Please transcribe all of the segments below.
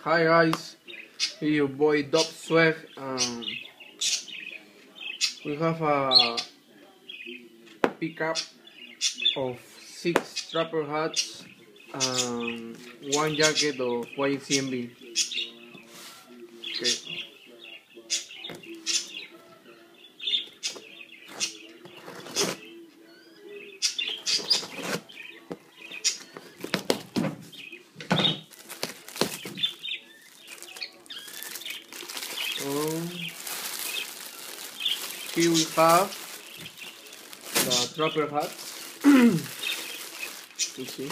Hi guys, here your boy Dub Swag. We have a pickup of 6 trapper hats and 1 jacket of YMCMB. Okay. Here we have the trapper hats. You see.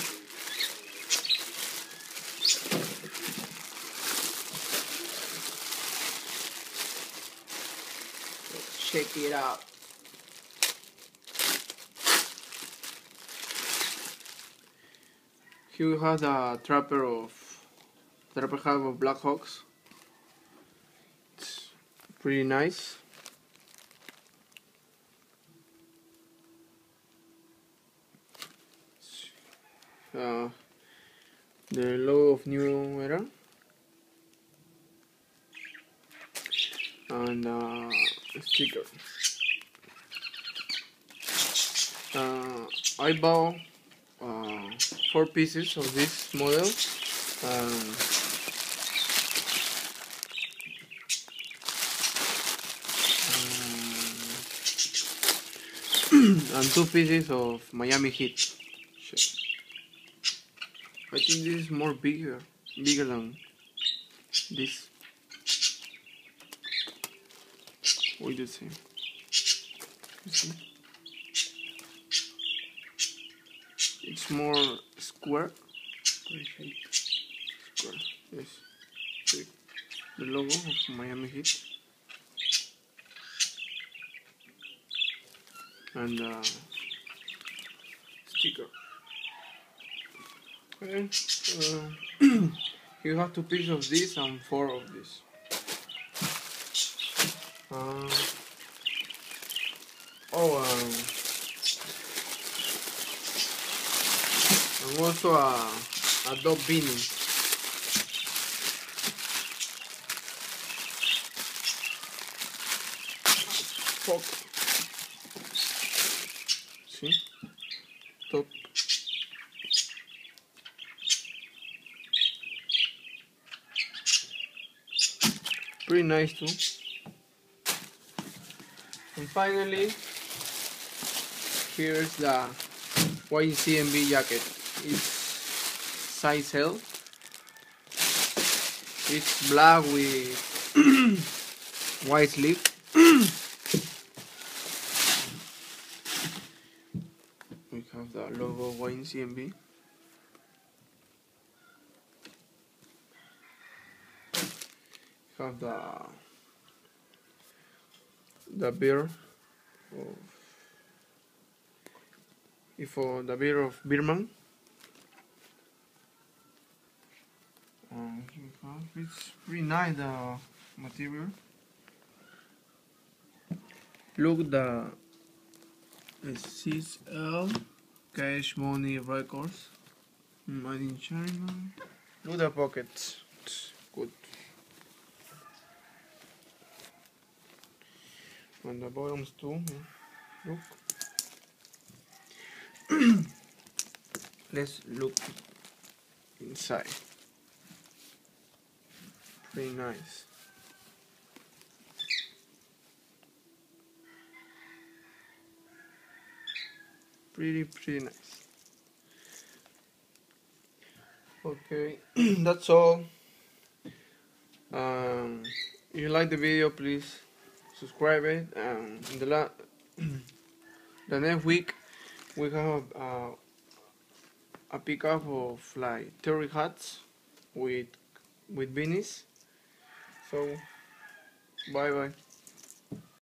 Let's check it out. Here we have the trapper hat of Black Hawks. It's pretty nice. The logo of New Era and a sticker. I bought 4 pieces of this model and 2 pieces of Miami Heat. I think this is more bigger than this. What do you say? You see? It's more square. Square. Yes. See the logo of Miami Heat and sticker. Okay. You have 2 pieces of this and 4 of this. And also a dog beanie. Fuck. See? Top. Pretty nice too. And finally, here's the YMCMB jacket. It's size L. It's black with white sleeve. We have the logo YMCMB. Have the beer of the beer of Birman. It's pretty nice, the material. Look, the CL Cash Money Records made in China. Look the pockets. It's good. And the bottoms too. Look. Let's look inside. Pretty nice. Pretty nice. Okay, that's all. If you like the video, please subscribe it. In the next week we have a pickup of like 30 hats with beanies. So bye bye.